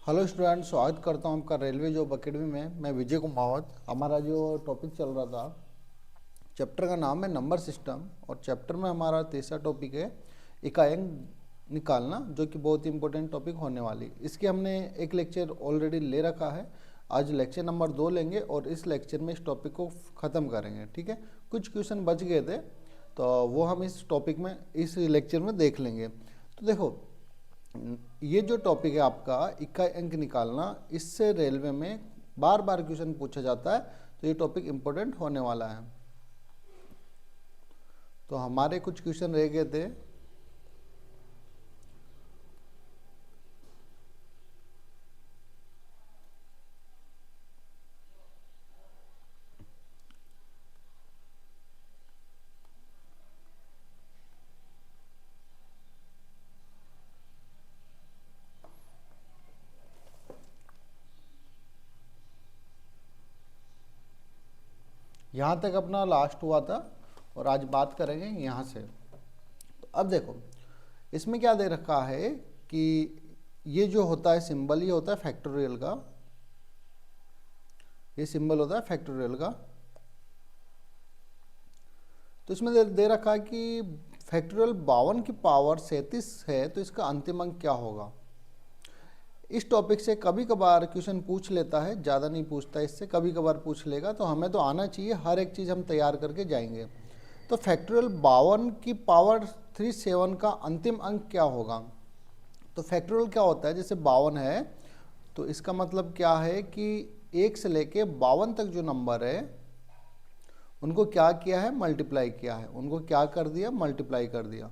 Hello student, स्वागत करता हूँ आपका रेलवे जॉब अकेडमी में। मैं विजय कुमावत। हमारा जो टॉपिक चल रहा था, चैप्टर का नाम है नंबर सिस्टम, और चैप्टर में हमारा तीसरा टॉपिक है इकाई निकालना, जो कि बहुत ही इंपॉर्टेंट टॉपिक होने वाली। इसके हमने एक लेक्चर ऑलरेडी ले रखा है। आज लेक्चर नंबर 2 लेंगे और इस लेक्चर में इस टॉपिक को ख़त्म करेंगे। ठीक है, कुछ क्वेश्चन बच गए थे तो वो हम इस टॉपिक में इस लेक्चर में देख लेंगे। तो देखो, ये जो टॉपिक है आपका इकाई अंक निकालना, इससे रेलवे में बार बार क्वेश्चन पूछा जाता है, तो ये टॉपिक इंपॉर्टेंट होने वाला है। तो हमारे कुछ क्वेश्चन रह गए थे। यहाँ तक अपना लास्ट हुआ था और आज बात करेंगे यहाँ से। तो अब देखो, इसमें क्या दे रखा है कि ये जो होता है सिंबल, ये होता है फैक्टोरियल का। ये सिंबल होता है फैक्टोरियल का। तो इसमें दे रखा है कि फैक्टोरियल 52 की पावर 37 है, तो इसका अंतिम अंक क्या होगा। इस टॉपिक से कभी कभार क्वेश्चन पूछ लेता है, ज़्यादा नहीं पूछता, इससे कभी कभार पूछ लेगा। तो हमें तो आना चाहिए, हर एक चीज़ हम तैयार करके जाएंगे। तो फैक्टोरियल 52 की पावर 37 का अंतिम अंक क्या होगा। तो फैक्टोरियल क्या होता है, जैसे 52 है तो इसका मतलब क्या है कि 1 से लेके 52 तक जो नंबर है उनको क्या किया है, मल्टीप्लाई किया है। उनको क्या कर दिया, मल्टीप्लाई कर दिया।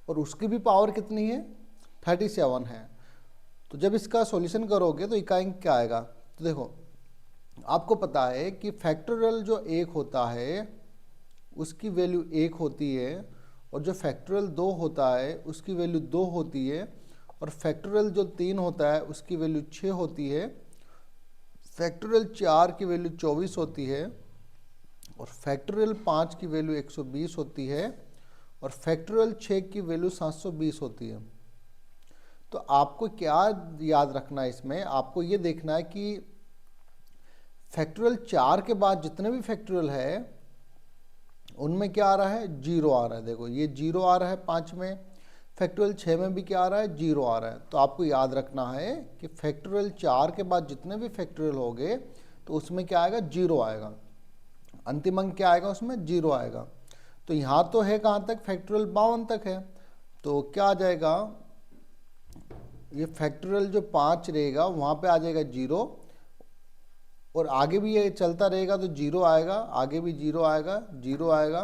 और उसकी भी पावर कितनी है, 37 है। तो जब इसका सॉल्यूशन करोगे तो इकाई अंक क्या आएगा। तो देखो, आपको पता है कि फैक्टोरियल जो 1 होता है उसकी वैल्यू 1 होती है, और जो फैक्टोरियल 2 होता है उसकी वैल्यू 2 होती है, और फैक्टोरियल जो 3 होता है उसकी वैल्यू 6 होती है, फैक्टोरियल 4 की वैल्यू 24 होती है, और फैक्टोरियल 5 की वैल्यू 120 होती है, और फैक्टोरियल 6 की वैल्यू 720 होती है। तो आपको क्या याद रखना है, इसमें आपको ये देखना है कि फैक्टोरियल 4 के बाद जितने भी फैक्टोरियल है उनमें क्या आ रहा है, 0 आ रहा है। देखो, ये 0 आ रहा है 5 में, फैक्टोरियल 6 में भी क्या आ रहा है, 0 आ रहा है। तो आपको याद रखना है कि फैक्टोरियल 4 के बाद जितने भी फैक्टोरियल होंगे तो उसमें क्या आएगा, 0 आएगा। अंतिम अंक क्या आएगा, उसमें 0 आएगा। तो यहाँ तो है कहाँ तक, फैक्टोरियल 52 तक है। तो क्या आ जाएगा, ये फैक्टोरियल जो 5 रहेगा वहाँ पे आ जाएगा 0, और आगे भी ये चलता रहेगा तो 0 आएगा, आगे भी 0 आएगा, 0 आएगा।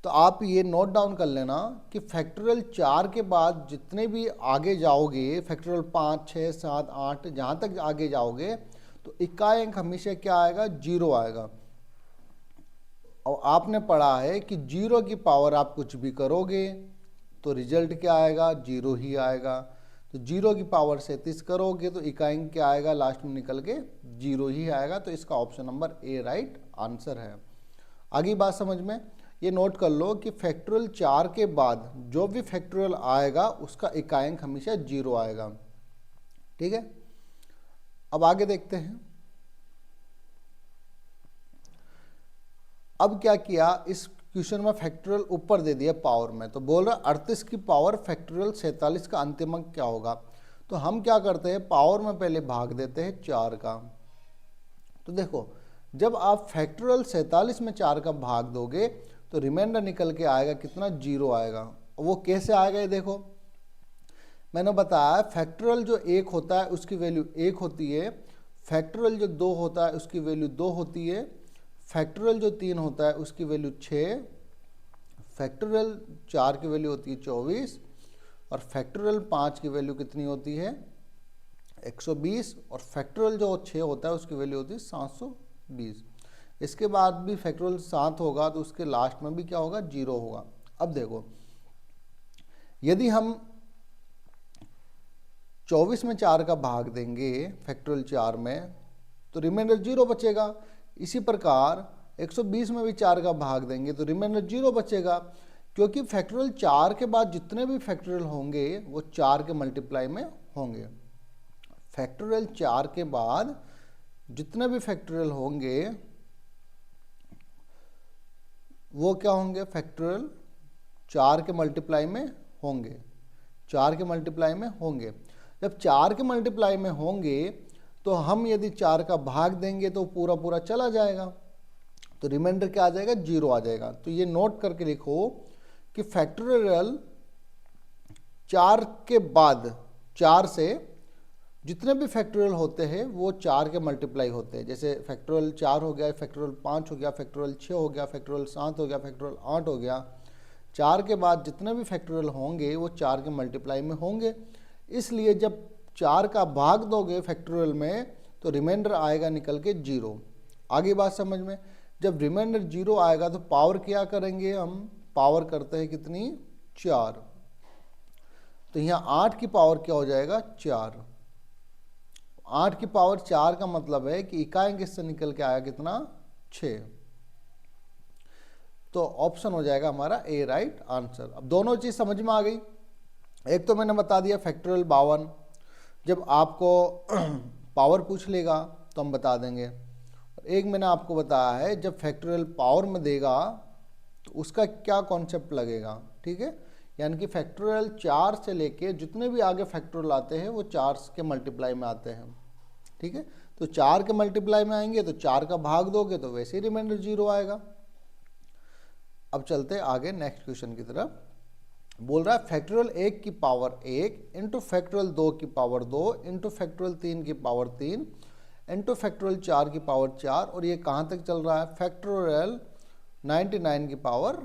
तो आप ये नोट डाउन कर लेना कि फैक्टोरियल 4 के बाद जितने भी आगे जाओगे, फैक्टोरियल 5, 6, 7, 8 जहाँ तक आगे जाओगे तो इकाई अंक हमेशा क्या आएगा, 0 आएगा। और आपने पढ़ा है कि 0 की पावर आप कुछ भी करोगे तो रिजल्ट क्या आएगा, 0 ही आएगा। तो 0 की पावर 37 करोगे तो इकाई अंक क्या आएगा, लास्ट में निकल के 0 ही आएगा। तो इसका option number A right answer है। आगे बात समझ में, ये नोट कर लो कि फैक्टोरियल 4 के बाद जो भी फैक्टोरियल आएगा उसका इकाई अंक हमेशा 0 आएगा। ठीक है, अब आगे देखते हैं। अब क्या किया, इस क्वेश्चन में फैक्टोरियल ऊपर दे दिया पावर में, तो बोल रहा 38 की पावर फैक्टोरियल 47 का अंतिम अंक क्या होगा। तो हम क्या करते हैं, पावर में पहले भाग देते हैं 4 का। तो देखो, जब आप फैक्टोरियल 47 में 4 का भाग दोगे तो रिमाइंडर निकल के आएगा कितना, 0 आएगा। और वो कैसे आएगा, ये देखो मैंने बताया, फैक्टोरियल जो 1 होता है उसकी वैल्यू 1 होती है, फैक्टोरियल जो 2 होता है उसकी वैल्यू 2 होती है, फैक्टोरियल जो 3 होता है उसकी वैल्यू 6, फैक्टोरियल 4 की वैल्यू होती है 24, और फैक्टोरियल 5 की वैल्यू कितनी होती है, 120, और फैक्टोरियल जो 6 होता है उसकी वैल्यू होती है 720। इसके बाद भी फैक्टोरियल 7 होगा तो उसके लास्ट में भी क्या होगा, 0 होगा। अब देखो, यदि हम 24 में 4 का भाग देंगे फैक्टोरियल 4 में तो रिमाइंडर 0 बचेगा। इसी प्रकार 120 में भी 4 का भाग देंगे तो रिमाइंडर 0 बचेगा। क्योंकि फैक्टोरियल 4 के बाद जितने भी फैक्टोरियल होंगे वो 4 के मल्टीप्लाई में होंगे। फैक्टोरियल 4 के बाद जितने भी फैक्टोरियल होंगे वो क्या होंगे, फैक्टोरियल 4 के मल्टीप्लाई में होंगे, 4 के मल्टीप्लाई में होंगे। जब 4 के मल्टीप्लाई में होंगे तो हम यदि 4 का भाग देंगे तो पूरा पूरा चला जाएगा, तो रिमाइंडर क्या आ जाएगा, 0 आ जाएगा। तो ये नोट करके लिखो कि फैक्टोरियल 4 के बाद 4 से जितने भी फैक्टोरियल होते हैं वो 4 के मल्टीप्लाई होते हैं। जैसे फैक्टोरियल 4 हो गया, फैक्टोरियल 5 हो गया, फैक्टोरियल 6 हो गया, फैक्टोरियल 7 हो गया, फैक्टोरियल 8 हो गया। 4 के बाद जितने भी फैक्टोरियल होंगे वो 4 के मल्टीप्लाई में होंगे। इसलिए जब 4 का भाग दोगे फैक्टोरियल में तो रिमाइंडर आएगा निकल के 0। आगे बात समझ में। जब रिमाइंडर 0 आएगा तो पावर क्या करेंगे हम, पावर करते हैं कितनी, 4। तो यहाँ 8 की पावर क्या हो जाएगा, 4। 8 की पावर 4 का मतलब है कि इकाई इससे निकल के आया कितना, 6। तो ऑप्शन हो जाएगा हमारा ए राइट आंसर। अब दोनों चीज समझ में आ गई। एक तो मैंने बता दिया फैक्टोरियल 52, जब आपको पावर पूछ लेगा तो हम बता देंगे। एक मैंने आपको बताया है जब फैक्टोरियल पावर में देगा तो उसका क्या कॉन्सेप्ट लगेगा, ठीक है। यानी कि फैक्टोरियल 4 से लेके जितने भी आगे फैक्टोरियल आते हैं वो 4 के मल्टीप्लाई में आते हैं, ठीक है। तो 4 के मल्टीप्लाई में आएंगे तो 4 का भाग दोगे तो वैसे ही रिमाइंडर 0 आएगा। अब चलते आगे नेक्स्ट क्वेश्चन की तरफ। बोल रहा है फैक्टोरियल 1 की पावर 1 इंटू फैक्टोरियल 2 की पावर 2 इंटू फैक्टोरियल 3 की पावर 3 इंटू फैक्टोरियल 4 की पावर 4, और ये कहाँ तक चल रहा है, फैक्टोरियल 99 की पावर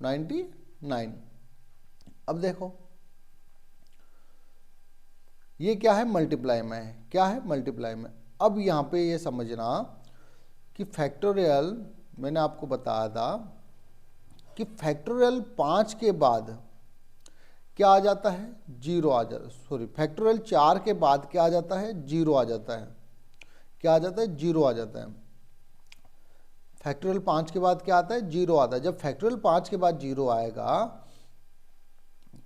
99। अब देखो ये क्या है, मल्टीप्लाई में है, क्या है, मल्टीप्लाई में। अब यहाँ पे ये समझना कि फैक्टोरियल मैंने आपको बताया था कि फैक्टोरियल 5 के बाद क्या आ जाता है, 0 आ जाता है। सॉरी, फैक्टोरियल 4 के बाद क्या आ जाता है, 0 आ जाता है। क्या आ जाता है, 0 आ जाता है। फैक्टोरियल 5 के बाद क्या आता है, 0 आता है। जब फैक्टोरियल 5 के बाद 0 आएगा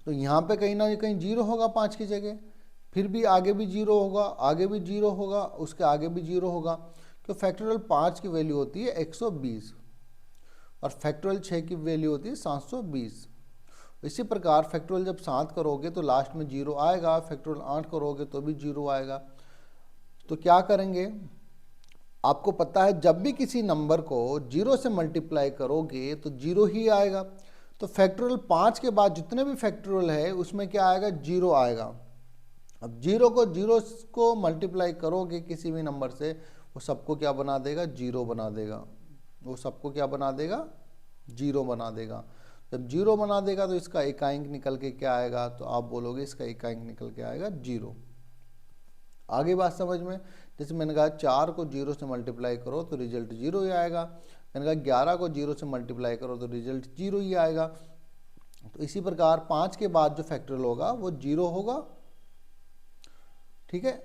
तो यहाँ पे कहीं ना कहीं 0 होगा 5 की जगह, फिर भी आगे भी 0 होगा, आगे भी 0 होगा, उसके आगे भी 0 होगा। तो फैक्टोरियल 5 की वैल्यू होती है 120 और फैक्टोरियल 6 की वैल्यू होती है 720। इसी प्रकार फैक्टोरियल जब 7 करोगे तो लास्ट में 0 आएगा, फैक्टोरियल 8 करोगे तो भी 0 आएगा। तो क्या करेंगे, आपको पता है जब भी किसी नंबर को 0 से मल्टीप्लाई करोगे तो 0 ही आएगा। तो फैक्टोरियल 5 के बाद जितने भी फैक्टोरियल है उसमें क्या आएगा, 0 आएगा। अब 0 को मल्टीप्लाई करोगे किसी भी नंबर से, वो सबको क्या बना देगा, 0 बना देगा। वो सबको क्या बना देगा, 0 बना देगा। जब 0 बना देगा तो इसका एकांक निकल के क्या आएगा, तो आप बोलोगे इसका एकांक निकल के आएगा 0। आगे बात समझ में। जैसे मैंने कहा 4 को 0 से मल्टीप्लाई करो तो रिजल्ट 0 ही आएगा। मैंने कहा 11 को 0 से मल्टीप्लाई करो तो रिजल्ट 0 ही आएगा। तो इसी प्रकार 5 के बाद जो फैक्टोरियल होगा वो 0 होगा, ठीक है।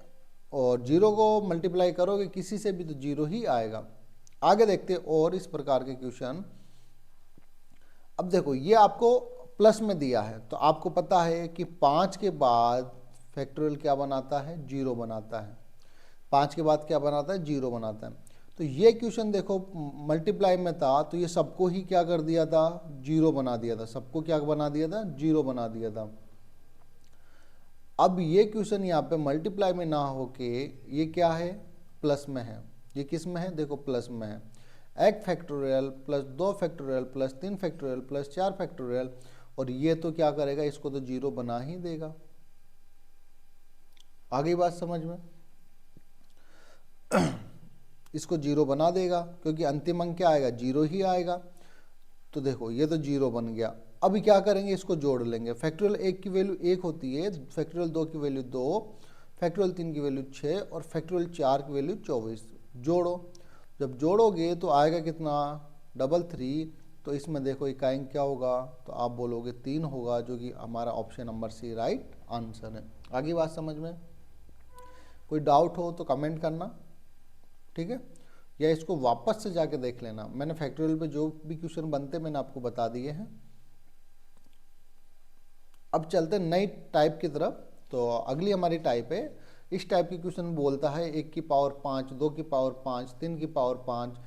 और 0 को मल्टीप्लाई करोगे किसी से भी तो 0 ही आएगा। आगे देखते और इस प्रकार के क्वेश्चन। अब देखो ये आपको प्लस में दिया है तो आपको पता है कि 5 के बाद फैक्टोरियल क्या बनाता है, 0 बनाता है। 5 के बाद क्या बनाता है, 0 बनाता है। तो ये क्वेश्चन देखो मल्टीप्लाई में था तो ये सबको ही क्या कर दिया था, 0 बना दिया था। सबको क्या बना दिया था, 0 बना दिया था। अब ये क्वेश्चन यहाँ पे मल्टीप्लाई में ना होके ये क्या है, प्लस में है। ये किस में है, देखो प्लस में है। 1 factorial plus 2 factorial plus 3 factorial plus 4 factorial, और ये तो क्या करेगा, इसको तो 0 बना ही देगा। आगे बात समझ में। इसको 0 बना देगा क्योंकि अंतिम अंक क्या आएगा, 0 ही आएगा। तो देखो ये तो 0 बन गया। अभी क्या करेंगे, इसको जोड़ लेंगे। फैक्टोरियल 1 की वैल्यू 1 होती है, फैक्टोरियल 2 की वैल्यू 2, फैक्टोरियल 3 की वैल्यू 6 और फैक्टोरियल 4 की वैल्यू 24। जोड़ो, जब जोड़ोगे तो आएगा कितना, 33। तो इसमें देखो इकाई क्या होगा, तो आप बोलोगे 3 होगा, जो कि हमारा option number C right answer है। आगे बात समझ में। कोई डाउट हो तो कमेंट करना, ठीक है, या इसको वापस से जाके देख लेना। मैंने फैक्टोरियल पे जो भी क्वेश्चन बनते मैंने आपको बता दिए हैं। अब चलते हैं नई टाइप की तरफ। तो अगली हमारी टाइप है, इस टाइप की क्वेश्चन बोलता है 1 की पावर 5, 2 की पावर 5, 3 की पावर 5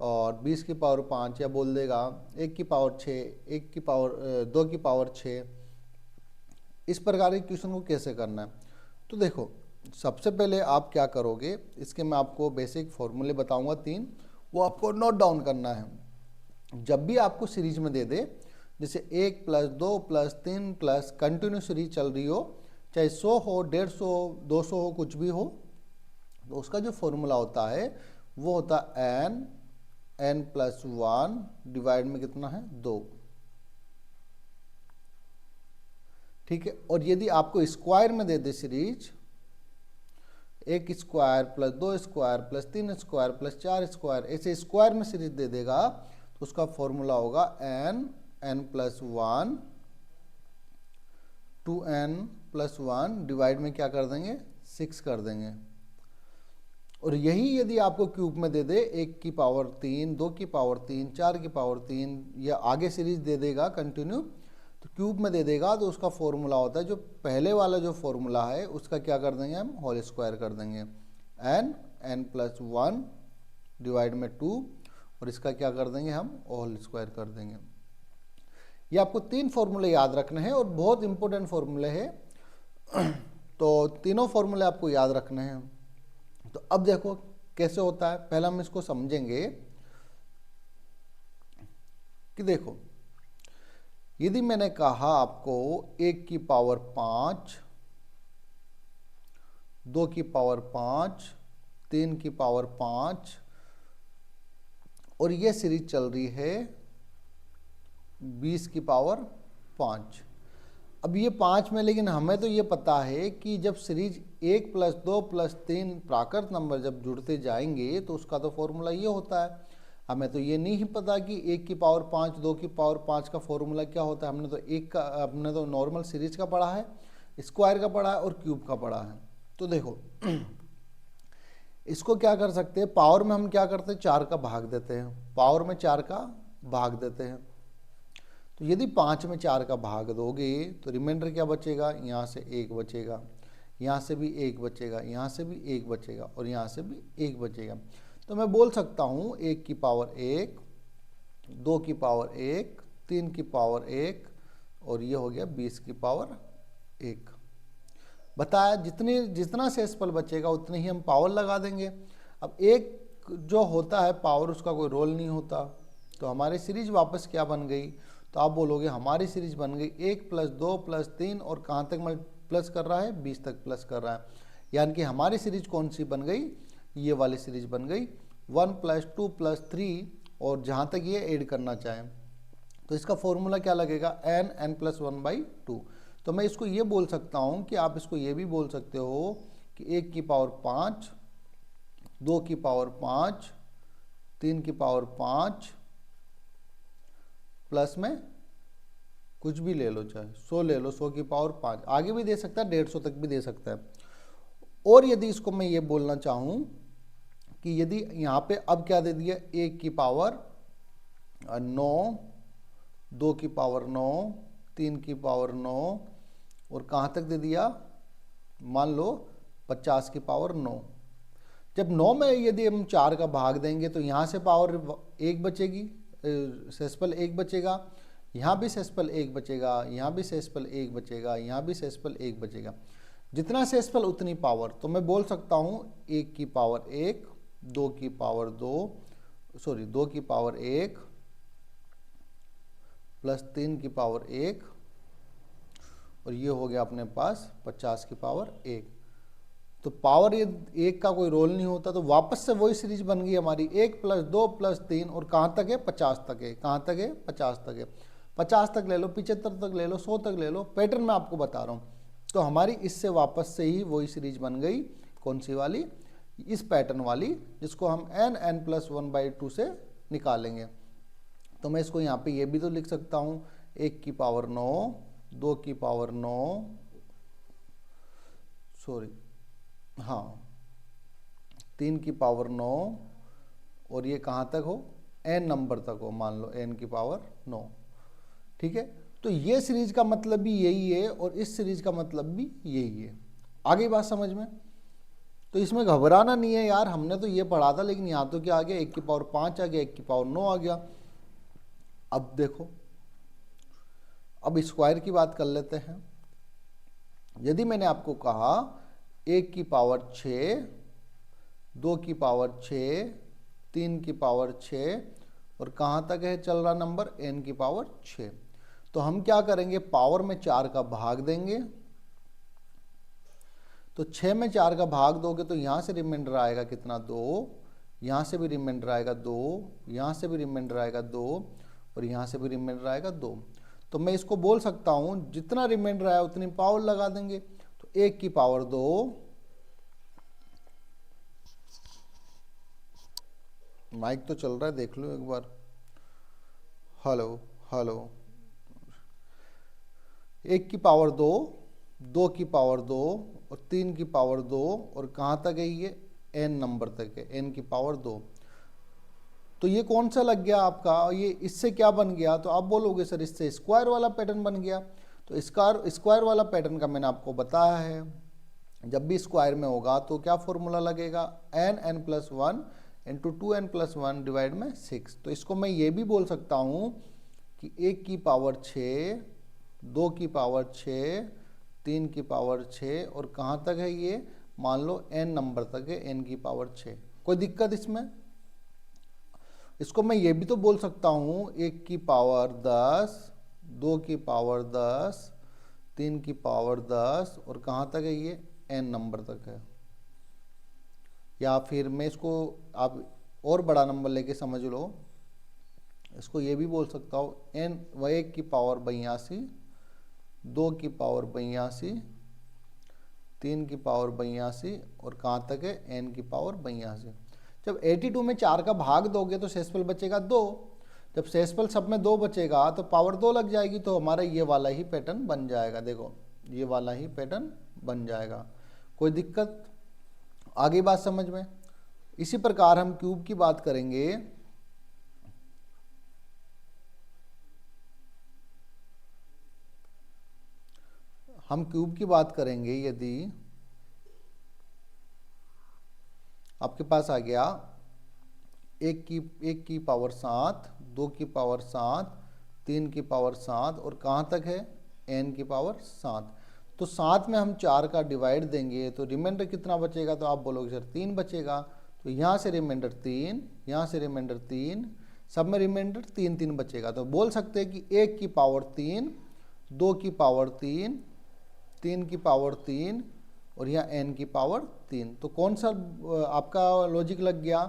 और 20 की पावर 5, या बोल देगा 1 की पावर 6, 1 की पावर 2 की पावर 6। इस प्रकार के क्वेश्चन को कैसे करना है? तो देखो, सबसे पहले आप क्या करोगे, इसके मैं आपको बेसिक फॉर्मूले बताऊंगा 3, वो आपको नोट डाउन करना है। जब भी आपको सीरीज में दे दे, जैसे 1 + 2 + 3 प्लस कंटिन्यू सीरीज चल रही हो, चाहे 100 हो, 150, 200 हो, कुछ भी हो, तो उसका जो फॉर्मूला होता है वो होता है n + 1 डिवाइड में कितना है 2। ठीक है, और यदि आपको स्क्वायर में दे दे series 1 square + 2 square + 3 square + 4 square, ऐसे स्क्वायर में सीरीज दे देगा, तो उसका फॉर्मूला होगा n + 1 2n + 1 डिवाइड में क्या कर देंगे 6 कर देंगे। और यही यदि आपको क्यूब में दे दे 1 की पावर 3, 2 की पावर 3, 4 की पावर 3, या आगे सीरीज दे देगा कंटिन्यू, तो क्यूब में दे देगा, तो उसका फॉर्मूला होता है जो पहले वाला जो फॉर्मूला है उसका क्या कर देंगे हम होल स्क्वायर कर देंगे, n + 1 डिवाइड में 2, और इसका क्या कर देंगे हम होल स्क्वायर कर देंगे। ये आपको 3 फॉर्मूले याद रखने हैं और बहुत इंपॉर्टेंट फॉर्मूले हैं। तो तीनों फॉर्मूले आपको याद रखने हैं। तो अब देखो कैसे होता है, पहले हम इसको समझेंगे कि देखो, यदि मैंने कहा आपको 1 की पावर 5, 2 की पावर 5, 3 की पावर 5, और ये सीरीज चल रही है 20 की पावर 5। अब ये 5 में, लेकिन हमें तो ये पता है कि जब सीरीज 1 + 2 + 3 प्राकृत नंबर जब जुड़ते जाएंगे तो उसका तो फॉर्मूला ये होता है। हमें तो ये नहीं पता कि 1 की पावर 5, 2 की पावर 5 का फॉर्मूला क्या होता है। हमने तो नॉर्मल सीरीज का पढ़ा है, स्क्वायर का पढ़ा है और क्यूब का पढ़ा है। तो देखो इसको क्या कर सकते हैं, पावर में हम क्या करते हैं 4 का भाग देते हैं, पावर में 4 का भाग देते हैं। तो यदि 5 में 4 का भाग दोगे तो रिमाइंडर क्या बचेगा, यहाँ से 1 बचेगा, यहाँ से भी 1 बचेगा, यहाँ से भी 1 बचेगा और यहाँ से भी 1 बचेगा। तो मैं बोल सकता हूँ 1 की पावर 1, 2 की पावर 1, 3 की पावर 1 और ये हो गया 20 की पावर 1। बताया जितना शेषफल बचेगा उतने ही हम पावर लगा देंगे। अब एक जो होता है पावर, उसका कोई रोल नहीं होता। तो हमारी सीरीज वापस क्या बन गई, तो आप बोलोगे हमारी सीरीज बन गई 1 + 2 + 3 और कहाँ तक प्लस कर रहा है 20 तक प्लस कर रहा है। यानी कि हमारी सीरीज कौन सी बन गई, ये वाली सीरीज बन गई 1 + 2 + 3, और जहाँ तक ये ऐड करना चाहें तो इसका फॉर्मूला क्या लगेगा n + 1/2। तो मैं इसको ये बोल सकता हूँ कि आप इसको ये भी बोल सकते हो कि 1 की पावर 5, 2 की पावर 5, 3 की पावर 5 प्लस में कुछ भी ले लो, चाहे 100 ले लो, 100 की पावर 5, आगे भी दे सकता है, 150 तक भी दे सकता है। और यदि इसको मैं ये बोलना चाहूँ कि यदि यहाँ पे अब क्या दे दिया 1 की पावर 9, 2 की पावर 9, 3 की पावर 9 और कहाँ तक दे दिया, मान लो 50 की पावर 9। जब 9 में यदि हम 4 का भाग देंगे तो यहाँ से पावर 1 बचेगी, शेषफल 1 बचेगा, यहाँ भी शेषफल 1 बचेगा, यहाँ भी शेषफल 1 बचेगा, यहाँ भी शेषफल 1 बचेगा। जितना शेषफल उतनी पावर। तो मैं बोल सकता हूँ 1 की पावर 1, 2 की पावर 2 की पावर 1 प्लस 3 की पावर 1 और ये हो गया अपने पास 50 की पावर 1। तो पावर ये 1 का कोई रोल नहीं होता, तो वापस से वही सीरीज बन गई हमारी 1 + 2 + 3 और कहाँ तक है 50 तक है, कहाँ तक है 50 तक है, 50 तक ले लो, 75 तक ले लो, 100 तक ले लो, पैटर्न मैं आपको बता रहा हूँ। तो हमारी इससे वापस से ही वही सीरीज बन गई, कौन सी वाली, इस पैटर्न वाली, जिसको हम n + 1/2 से निकालेंगे। तो मैं इसको यहाँ पे ये भी तो लिख सकता हूँ 1 की पावर 9, 2 की पावर 9, हाँ 3 की पावर 9 और ये कहाँ तक हो n नंबर तक हो, मान लो n की पावर 9। ठीक है, तो ये सीरीज का मतलब भी यही है और इस सीरीज का मतलब भी यही है। आगे बात समझ में? तो इसमें घबराना नहीं है यार, हमने तो ये पढ़ा था, लेकिन यहाँ तो क्या आ गया, 1 की पावर 5 आ गया, 1 की पावर 9 आ गया। अब देखो, अब स्क्वायर की बात कर लेते हैं। यदि मैंने आपको कहा 1 की पावर 6, 2 की पावर 6, 3 की पावर 6 और कहाँ तक है चल रहा नंबर, n की पावर 6, तो हम क्या करेंगे, पावर में 4 का भाग देंगे। तो 6 में 4 का भाग दोगे तो यहाँ से रिमाइंडर आएगा कितना, 2, यहाँ से भी रिमाइंडर आएगा 2, यहाँ से भी रिमाइंडर आएगा 2 और यहाँ से भी रिमाइंडर आएगा 2। तो मैं इसको बोल सकता हूँ जितना रिमाइंडर आया उतनी पावर लगा देंगे। तो 1 की पावर 2, माइक तो चल रहा है देख लो एक बार, हेलो हेलो, 1 की पावर 2, 2 की पावर 2 और 3 की पावर 2 और कहाँ तक है ये, n नंबर तक है, n की पावर 2। तो ये कौन सा लग गया आपका, ये इससे क्या बन गया, तो आप बोलोगे सर इससे स्क्वायर वाला पैटर्न बन गया। तो स्क्वायर वाला पैटर्न का मैंने आपको बताया है, जब भी स्क्वायर में होगा तो क्या फॉर्मूला लगेगा, n+1 इंटू 2n+1 डिवाइड में 6। तो इसको मैं ये भी बोल सकता हूँ कि 1 की पावर 6, 2 की पावर 6, 3 की पावर 6 और कहाँ तक है ये, मान लो n नंबर तक है, n की पावर 6। कोई दिक्कत इसमें? इसको मैं ये भी तो बोल सकता हूँ 1 की पावर 10, 2 की पावर 10, 3 की पावर 10 और कहाँ तक है ये, n नंबर तक है। या फिर मैं इसको आप और बड़ा नंबर लेके समझ लो, इसको ये भी बोल सकता हूँ n 1 की पावर 82, 2 की पावर 82, 3 की पावर 82 और कहाँ तक है, n की पावर 82। जब 82 में 4 का भाग दोगे तो शेषफल बचेगा 2। जब शेषफल सब में 2 बचेगा तो पावर 2 लग जाएगी, तो हमारा ये वाला ही पैटर्न बन जाएगा। देखो ये वाला ही पैटर्न बन जाएगा। कोई दिक्कत? आगे बात समझ में? इसी प्रकार हम क्यूब की बात करेंगे। हम क्यूब की बात करेंगे, यदि आपके पास आ गया 1 की पावर 7, 2 की पावर 7, 3 की पावर 7 और कहाँ तक है, n की पावर 7। तो 7 में हम 4 का डिवाइड देंगे तो रिमाइंडर कितना बचेगा, तो आप बोलोगे सर 3 बचेगा। तो यहाँ से रिमाइंडर 3, यहाँ से रिमाइंडर 3, सब में रिमाइंडर 3 3 बचेगा। तो बोल सकते हैं कि 1 की पावर 3, 2 की पावर 3, 3 की पावर 3 और यहाँ n की पावर 3। तो कौन सा आपका लॉजिक लग गया,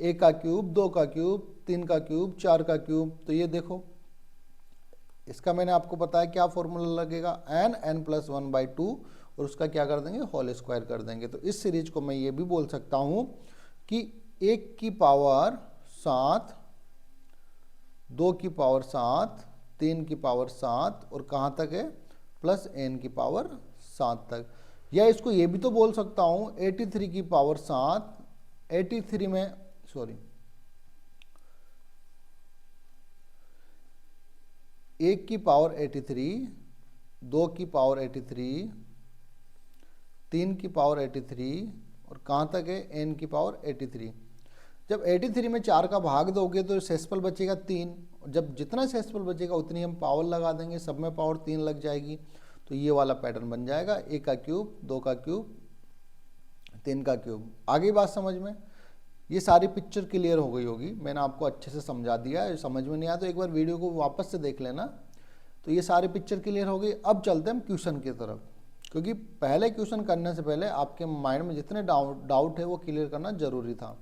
1 का क्यूब, 2 का क्यूब, 3 का क्यूब, 4 का क्यूब। तो ये देखो इसका मैंने आपको बताया क्या फॉर्मूला लगेगा, n+1/2 और उसका क्या कर देंगे, होल स्क्वायर कर देंगे। तो इस सीरीज को मैं ये भी बोल सकता हूँ कि 1 की पावर 7, 2 की पावर 7, 3 की पावर 7 और कहाँ तक है, प्लस n की पावर 7 तक। या इसको ये भी तो बोल सकता हूँ 83 की पावर 7, 83 में सॉरी 1 की पावर 83, 2 की पावर 83, 3 की पावर 83 और कहाँ तक है, n की पावर 83। जब 83 में 4 का भाग दोगे तो शेषफल बचेगा 3। जब जितना शेषफल बचेगा उतनी हम पावर लगा देंगे, सब में पावर 3 लग जाएगी। तो ये वाला पैटर्न बन जाएगा, 1 का क्यूब, 2 का क्यूब, 3 का क्यूब। आगे बात समझ में? ये सारी पिक्चर क्लियर हो गई होगी, मैंने आपको अच्छे से समझा दिया है। समझ में नहीं आया तो एक बार वीडियो को वापस से देख लेना। तो ये सारी पिक्चर क्लियर हो गई। अब चलते हैं हम क्वेश्चन की तरफ, क्योंकि पहले क्वेश्चन करने से पहले आपके माइंड में जितने डाउट है वो क्लियर करना जरूरी था।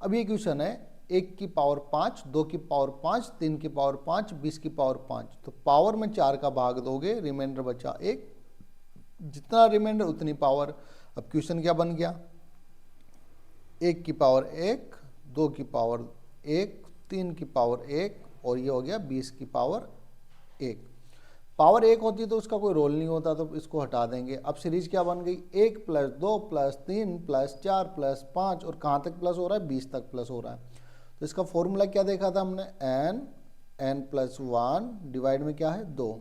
अब ये क्वेश्चन है 1 की पावर 5, 2 की पावर 5, 3 की पावर 5, 20 की पावर 5। तो पावर में 4 का भाग दोगे, रिमाइंडर बचा 1, जितना रिमाइंडर उतनी पावर। अब क्वेश्चन क्या बन गया, 1 की पावर 1, 2 की पावर 1, 3 की पावर 1 और ये हो गया 20 की पावर 1। पावर 1 होती तो उसका कोई रोल नहीं होता, तो इसको हटा देंगे। अब सीरीज क्या बन गई, 1 + 2 + 3 + 4 + 5 और कहाँ तक प्लस हो रहा है, 20 तक प्लस हो रहा है। तो इसका फॉर्मूला क्या देखा था हमने, n+1 डिवाइड में क्या है 2।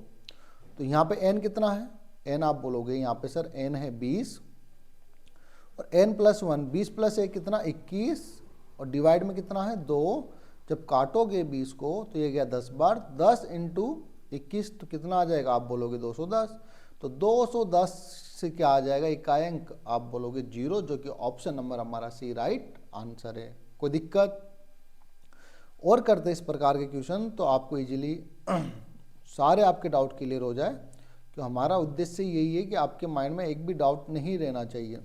तो यहाँ पे n कितना है, n आप बोलोगे यहाँ पे सर n है 20 और n+1 20 + 1 कितना 21 और डिवाइड में कितना है 2। जब काटोगे 20 को तो ये गया 10 बार, 10 × 21 तो कितना आ जाएगा, आप बोलोगे 210। तो 210 से क्या आ जाएगा इकाई अंक, आप बोलोगे 0, जो कि ऑप्शन नंबर हमारा सी राइट आंसर है। कोई दिक्कत और करते इस प्रकार के क्वेश्चन तो आपको इजीली सारे आपके डाउट क्लियर हो जाए। तो हमारा उद्देश्य यही है कि आपके माइंड में एक भी डाउट नहीं रहना चाहिए।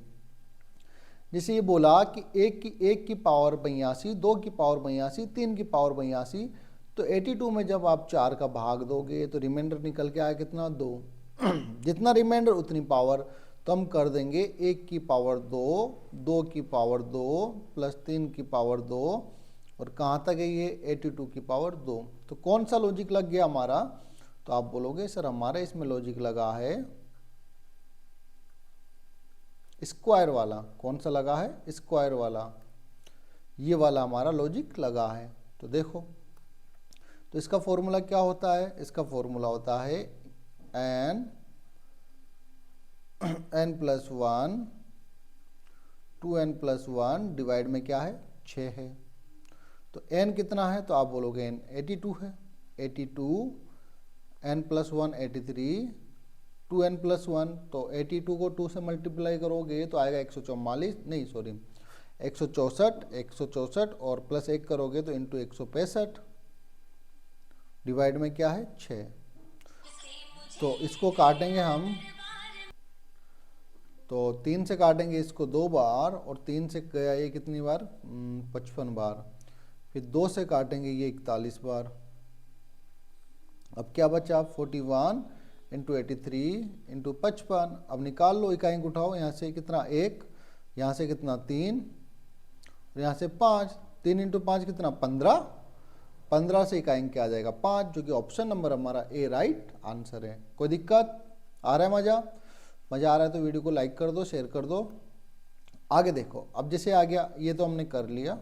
जैसे ये बोला कि एक की पावर 82, 2 की पावर 82, 3 की पावर 82, तो 82 में जब आप 4 का भाग दोगे तो रिमाइंडर निकल के आया कितना 2। जितना रिमाइंडर उतनी पावर, तो हम कर देंगे 1 की पावर 2, 2 की पावर 2 प्लस 3 की पावर 2 और कहाँ तक है ये 82 की पावर 2। तो कौन सा लॉजिक लग गया हमारा, तो आप बोलोगे सर हमारा इसमें लॉजिक लगा है स्क्वायर वाला। कौन सा लगा है, स्क्वायर वाला, ये वाला हमारा लॉजिक लगा है। तो देखो, तो इसका फॉर्मूला क्या होता है, इसका फॉर्मूला होता है n+1 2n+1 डिवाइड में क्या है 6 है। तो n कितना है, तो आप बोलोगे n 82 है, 82 n+1 83 2n+1, तो 82 को 2 से मल्टीप्लाई करोगे तो आएगा 164, नहीं सॉरी 164 और प्लस 1 करोगे तो इंटू 165 डिवाइड में क्या है 6। तो इसको काटेंगे हम, तो 3 से काटेंगे इसको 2 बार और 3 से गया ये कितनी बार 55 बार, फिर 2 से काटेंगे ये 41 बार। अब क्या बचा 41 × 83 × 55। अब निकाल लो, इकाई अंक उठाओ, यहाँ से कितना 1, यहाँ से कितना 3 और यहाँ से 5, 3 × 5 कितना 15, 15 से इकाई अंक क्या आ जाएगा 5, जो कि ऑप्शन नंबर हमारा ए राइट आंसर है। कोई दिक्कत आ रहा है, मज़ा आ रहा है तो वीडियो को लाइक कर दो, शेयर कर दो। आगे देखो, अब जैसे आ गया ये तो हमने कर लिया,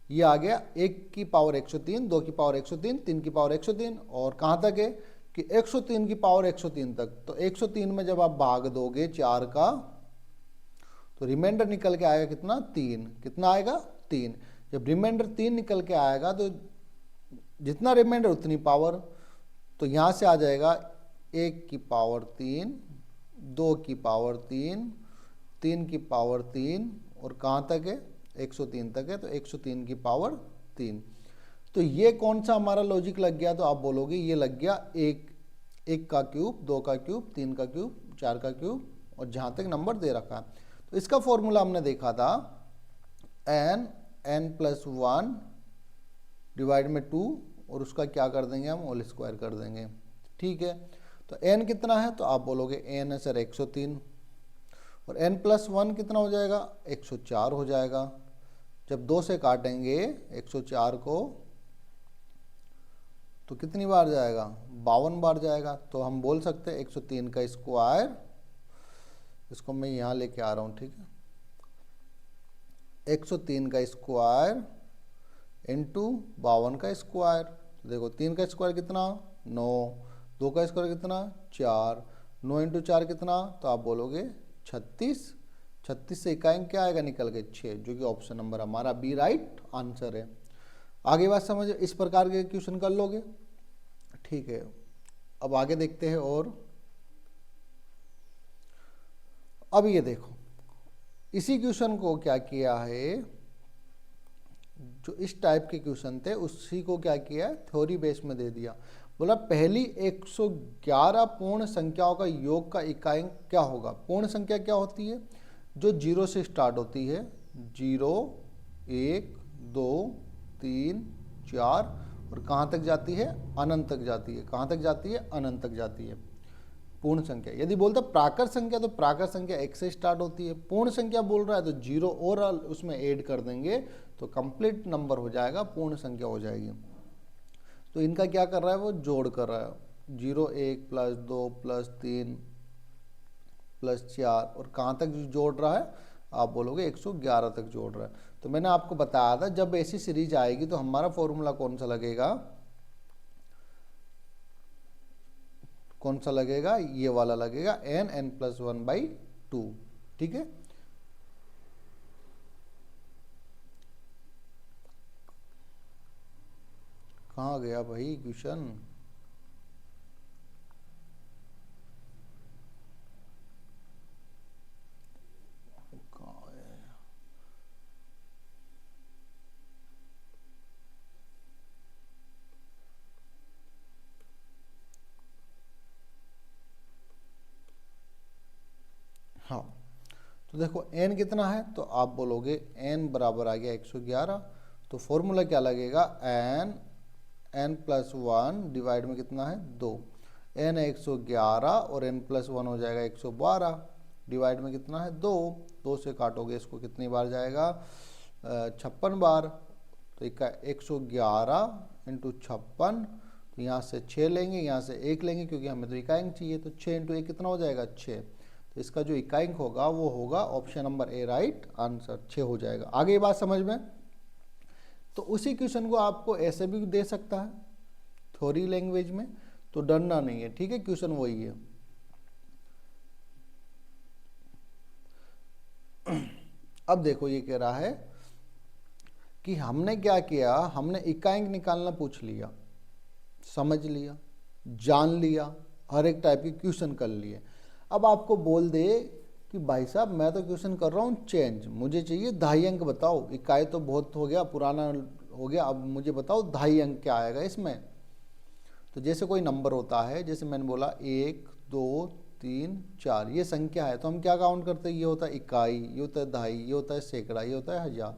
ये आ गया 1 की पावर 103, 2 की पावर 103, 3 की पावर 103 और कहाँ तक है कि 103 की पावर 103 तक। तो 103 में जब आप भाग दोगे 4 का तो रिमाइंडर निकल के आएगा कितना 3, कितना आएगा 3। जब रिमाइंडर 3 निकल के आएगा तो जितना रिमाइंडर उतनी पावर, तो यहाँ से आ जाएगा 1 की पावर 3, 2 की पावर 3, 3 की पावर 3 और कहाँ तक है 103 तक है, तो 103 की पावर 3। तो ये कौन सा हमारा लॉजिक लग गया, तो आप बोलोगे ये लग गया 1 का क्यूब, 2 का क्यूब, 3 का क्यूब, 4 का क्यूब और जहाँ तक नंबर दे रखा है। तो इसका फॉर्मूला हमने देखा था n+1 डिवाइड में 2 और उसका क्या कर देंगे हम होल स्क्वायर कर देंगे। ठीक है, तो n कितना है, तो आप बोलोगे n है सर 103 और n+1 कितना हो जाएगा 104 हो जाएगा। जब 2 से काटेंगे 104 को तो कितनी बार जाएगा 52 बार जाएगा। तो हम बोल सकते हैं 103 का स्क्वायर, इसको मैं यहाँ लेके आ रहा हूँ, ठीक है, 103 का स्क्वायर इंटू 52 का स्क्वायर। तो देखो 3 का स्क्वायर कितना 9, 2 का स्क्वायर कितना 4, 9 × 4 कितना, तो आप बोलोगे 36, 36 से इकाई क्या आएगा निकल के 6, जो कि ऑप्शन नंबर हमारा बी राइट आंसर है। आगे बात समझ, इस प्रकार के क्वेश्चन कर लोगे। ठीक है, अब आगे देखते हैं। और अब ये देखो, इसी क्वेश्चन को क्या किया है, जो इस टाइप के क्वेश्चन थे उसी को क्या किया थ्योरी बेस में दे दिया। बोला पहली 111 पूर्ण संख्याओं का योग का इकाई क्या होगा। पूर्ण संख्या क्या होती है, जो 0 से स्टार्ट होती है, 0 1 2 3 4 और कहाँ तक जाती है अनंत तक जाती है। कहाँ तक जाती है अनंत तक जाती है पूर्ण संख्या। यदि बोलता प्राकृत संख्या तो प्राकृत संख्या 1 से स्टार्ट होती है। पूर्ण संख्या बोल रहा है तो 0 और उसमें ऐड कर देंगे तो कंप्लीट नंबर हो जाएगा, पूर्ण संख्या हो जाएगी। तो इनका क्या कर रहा है, वो जोड़ कर रहा है, 0 1 + 2 + 3 + 4 और कहाँ तक जोड़ रहा है, आप बोलोगे 111 तक जोड़ रहा है। तो मैंने आपको बताया था जब ऐसी सीरीज आएगी तो हमारा फॉर्मूला कौन सा लगेगा, कौन सा लगेगा, ये वाला लगेगा n+1/2। ठीक है, कहाँ गया भाई क्वेश्चन। हाँ, तो देखो n कितना है, तो आप बोलोगे n बराबर आ गया 111। तो फॉर्मूला क्या लगेगा, n+1 डिवाइड में कितना है 2, n है 111 और n+1 हो जाएगा 112, डिवाइड में कितना है 2, 2 से काटोगे इसको कितनी बार जाएगा 56 बार। तो 111 इंटू 56, तो यहाँ से 6 लेंगे, यहाँ से 1 लेंगे क्योंकि हमें तो इकाई चाहिए, तो 6 इंटू 1 कितना हो जाएगा 6। तो इसका जो इकाई होगा वो होगा option number A right answer, 6 हो जाएगा। आगे ये बात समझ में। तो उसी क्वेश्चन को आपको ऐसे भी दे सकता है थ्योरी लैंग्वेज में, तो डरना नहीं है। ठीक है, क्वेश्चन वही है। अब देखो ये कह रहा है कि हमने क्या किया, हमने इकाई निकालना पूछ लिया, समझ लिया, जान लिया, हर एक टाइप के क्वेश्चन कर लिए। अब आपको बोल दे कि भाई साहब मैं तो क्वेश्चन कर रहा हूँ चेंज, मुझे चाहिए 2.5 अंक बताओ, इकाई तो बहुत हो गया, पुराना हो गया, अब मुझे बताओ 2.5 अंक क्या आएगा इसमें। तो जैसे कोई नंबर होता है, जैसे मैंने बोला 1 2 3 4, ये संख्या है, तो हम क्या काउंट करते हैं, ये होता है इकाई, ये होता है 2.5, ये होता है सैकड़ा, ये होता है 1000।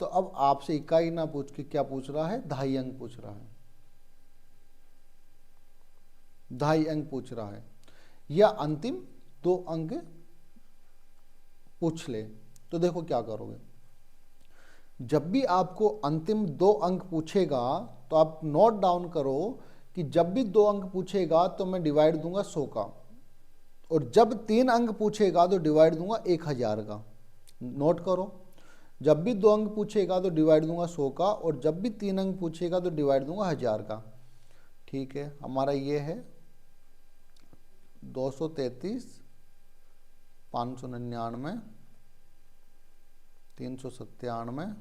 तो अब आपसे इकाई ना पूछ के क्या पूछ रहा है, 2.5 अंक पूछ रहा है, 2.5 अंक पूछ रहा है, या अंतिम 2 अंक पूछ ले। तो देखो क्या करोगे, जब भी आपको अंतिम 2 अंक पूछेगा तो आप नोट डाउन करो कि जब भी 2 अंक पूछेगा तो मैं डिवाइड दूंगा 100 का, और जब 3 अंक पूछेगा तो डिवाइड दूंगा 1000 का। नोट करो, जब भी 2 अंक पूछेगा तो डिवाइड दूंगा 100 का, और जब भी 3 अंक पूछेगा तो डिवाइड दूंगा 1000 का। ठीक है, हमारा ये है 233, 599, 397,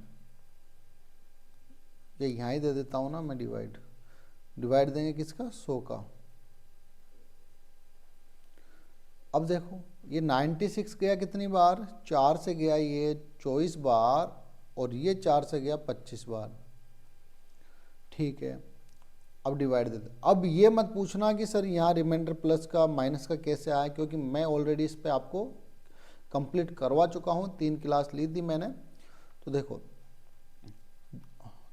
ये यहाँ ही दे देता हूँ ना मैं, डिवाइड देंगे किसका, 100 का। अब देखो ये 96 गया कितनी बार, 4 से गया ये 24 बार, और ये 4 से गया 25 बार। ठीक है, अब डिवाइड देते। अब ये मत पूछना कि सर यहाँ रिमाइंडर प्लस का माइनस का कैसे आया, क्योंकि मैं ऑलरेडी इस पे आपको कंप्लीट करवा चुका हूँ, 3 क्लास ली थी मैंने। तो देखो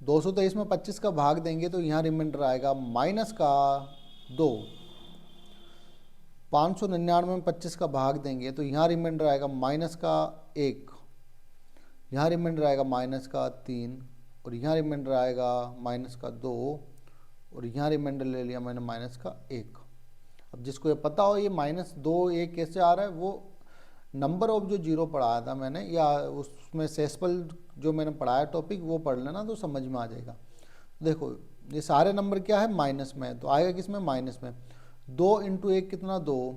223 में 25 का भाग देंगे तो यहाँ रिमाइंडर आएगा माइनस का 2, 599 में 25 का भाग देंगे तो यहाँ रिमाइंडर आएगा माइनस का 1, यहाँ रिमाइंडर आएगा माइनस का 3, और यहाँ रिमाइंडर आएगा माइनस का 2, और यहाँ रिमाइंडर ले लिया मैंने माइनस का 1। अब जिसको ये पता हो ये -2 1 कैसे आ रहा है, वो नंबर ऑफ जो जीरो पढ़ाया था मैंने, या उसमें सेसपल जो मैंने पढ़ाया टॉपिक वो पढ़ लेना तो समझ में आ जाएगा। देखो ये सारे नंबर क्या है, माइनस में, तो आएगा किस में, माइनस में। 2 इंटू 1 कितना 2,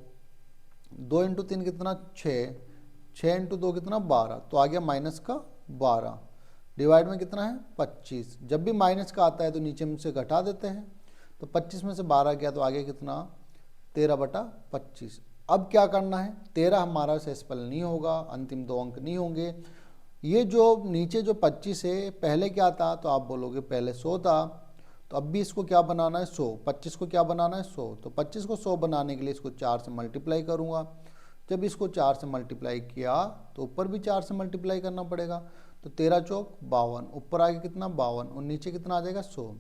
2 इंटू 3 कितना 6, 6 इंटू 2 कितना 12, तो आ गया माइनस का 12, डिवाइड में कितना है 25। जब भी माइनस का आता है तो नीचे में से घटा देते हैं, तो 25 में से 12 गया तो आगे कितना 13/25। अब क्या करना है, 13 हमारा सेसपल नहीं होगा, अंतिम 2 अंक नहीं होंगे। ये जो नीचे जो 25 है पहले क्या था, तो आप बोलोगे पहले 100 था, तो अब भी इसको क्या बनाना है 100, 25 को क्या बनाना है 100, तो 25 को 100 बनाने के लिए इसको 4 से मल्टीप्लाई करूँगा। जब इसको 4 से मल्टीप्लाई किया तो ऊपर भी 4 से मल्टीप्लाई करना पड़ेगा, तो 13 चौक 52, ऊपर आगे कितना 52, और नीचे कितना आ जाएगा 100।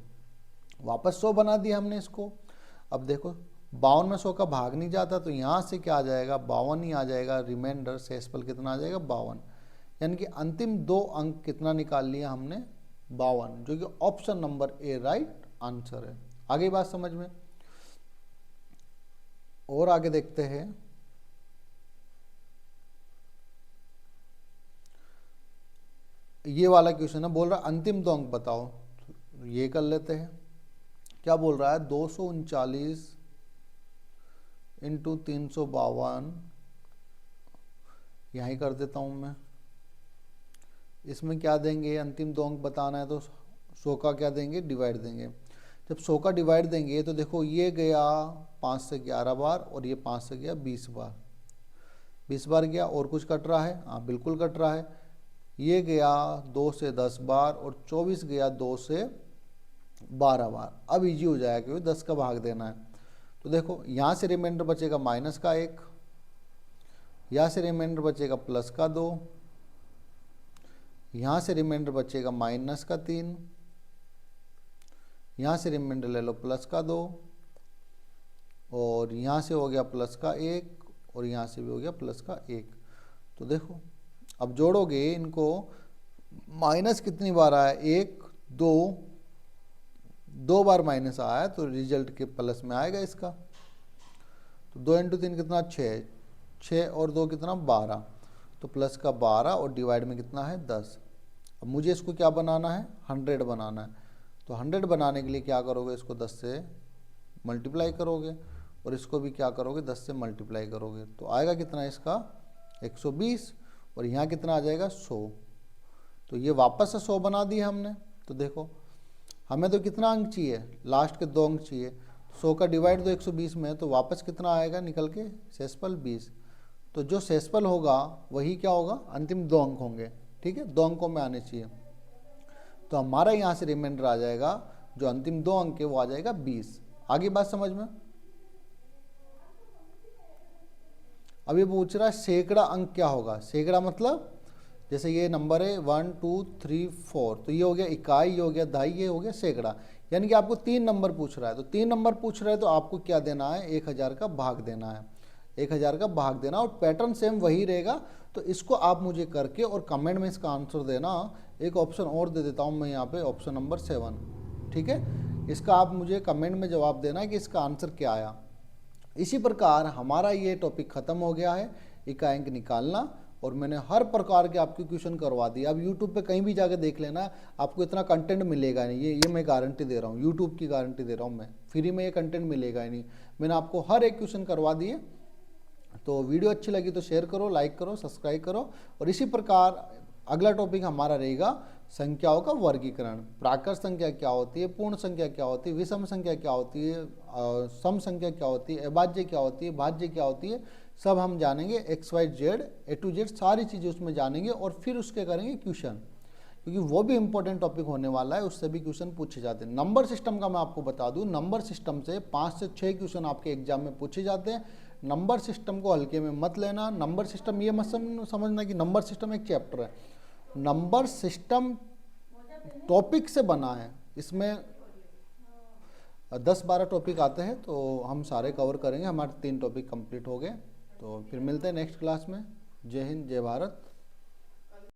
वापस 100 बना दिया हमने इसको। अब देखो 52 में 100 का भाग नहीं जाता, तो यहाँ से क्या आ जाएगा 52 ही आ जाएगा, रिमाइंडर सेसपल कितना आ जाएगा 52, यानी कि अंतिम 2 अंक कितना निकाल लिया हमने 52, जो कि option number A right answer है। आगे बात समझ में, और आगे देखते हैं। ये वाला क्वेश्चन है, बोल रहा है अंतिम 2 अंक बताओ, तो ये कर लेते हैं। क्या बोल रहा है 239 इंटू 352, यहीं कर देता हूँ मैं। इसमें क्या देंगे, अंतिम 2 अंक बताना है तो 100 का क्या देंगे, डिवाइड देंगे। जब 100 का डिवाइड देंगे तो देखो ये गया 5 से 11 बार और ये 5 से गया 20 बार, 20 बार गया। और कुछ कट रहा है? हाँ बिल्कुल कट रहा है। ये गया 2 से 10 बार और 24 गया 2 से 12 बार। अब इजी हो जाएगा क्योंकि 10 का भाग देना है। तो देखो यहाँ से रिमाइंडर बचेगा माइनस का 1, यहाँ से रिमाइंडर बचेगा प्लस का 2, यहाँ से रिमाइंडर बचेगा माइनस का 3, यहाँ से रिमाइंडर ले लो प्लस का 2, और यहाँ से हो गया प्लस का 1, और यहाँ से भी हो गया प्लस का 1। तो देखो अब जोड़ोगे इनको, माइनस कितनी बार आया, 1 2 बार माइनस आया तो रिजल्ट के प्लस में आएगा इसका। तो 2 × 3 कितना, 6 और 2 कितना, 12, तो प्लस का 12 और डिवाइड में कितना है, 10। अब मुझे इसको क्या बनाना है, 100 बनाना है। तो 100 बनाने के लिए क्या करोगे, इसको 10 से मल्टीप्लाई करोगे और इसको भी क्या करोगे, 10 से मल्टीप्लाई करोगे। तो आएगा कितना इसका, 120, और यहाँ कितना आ जाएगा, 100। तो ये वापस से 100 बना दिया हमने। तो देखो हमें तो कितना अंक चाहिए, लास्ट के 2 अंक चाहिए। 100 का डिवाइड तो 120 में है, तो वापस कितना आएगा निकल के, शेषफल 20। तो जो शेषफल होगा वही क्या होगा, अंतिम 2 अंक होंगे। ठीक है, 2 अंकों में आने चाहिए। तो हमारा यहाँ से रिमाइंडर आ जाएगा, जो अंतिम 2 अंक है वो आ जाएगा 20। आगे बात समझ में? अभी पूछ रहा है सैकड़ा अंक क्या होगा। सैकड़ा मतलब जैसे ये नंबर है 1 2 3 4, तो ये हो गया इकाई, ये हो गया दहाई, ये हो गया सैकड़ा। यानी कि आपको 3 नंबर पूछ रहा है, तो 3 नंबर पूछ रहा है तो आपको क्या देना है, 1000 का भाग देना है, 1000 का भाग देना। और पैटर्न सेम वही रहेगा। तो इसको आप मुझे करके और कमेंट में इसका आंसर देना। एक ऑप्शन और दे देता हूँ मैं यहाँ पे, ऑप्शन नंबर 7। ठीक है, इसका आप मुझे कमेंट में जवाब देना है कि इसका आंसर क्या आया। इसी प्रकार हमारा ये टॉपिक ख़त्म हो गया है, इकाई अंक निकालना। और मैंने हर प्रकार के आपके क्वेश्चन करवा दिए। अब यूट्यूब पे कहीं भी जाकर देख लेना, आपको इतना कंटेंट मिलेगा नहीं। ये मैं गारंटी दे रहा हूँ, यूट्यूब की गारंटी दे रहा हूँ मैं, फ्री में ये कंटेंट मिलेगा ही नहीं। मैंने आपको हर एक क्वेश्चन करवा दिए। तो वीडियो अच्छी लगी तो शेयर करो, लाइक करो, सब्सक्राइब करो। और इसी प्रकार अगला टॉपिक हमारा रहेगा संख्याओं का वर्गीकरण। प्राकृत संख्या क्या होती है, पूर्ण संख्या क्या होती है, विषम संख्या क्या होती है, सम संख्या क्या होती है, अभाज्य क्या होती है, भाज्य क्या होती है, सब हम जानेंगे। XYZ A to Z सारी चीज़ें उसमें जानेंगे। और फिर उसके करेंगे क्वेश्चन, क्योंकि वो भी इंपॉर्टेंट टॉपिक होने वाला है, उससे भी क्वेश्चन पूछे जाते हैं। नंबर सिस्टम का मैं आपको बता दूं, नंबर सिस्टम से 5 से 6 क्वेश्चन आपके एग्जाम में पूछे जाते हैं। नंबर सिस्टम को हल्के में मत लेना। नंबर सिस्टम ये मत समझना कि नंबर सिस्टम एक चैप्टर है। नंबर सिस्टम टॉपिक से बना है, इसमें 10-12 टॉपिक आते हैं, तो हम सारे कवर करेंगे। हमारे 3 टॉपिक कंप्लीट हो गए। तो फिर मिलते हैं नेक्स्ट क्लास में। जय हिंद, जय भारत।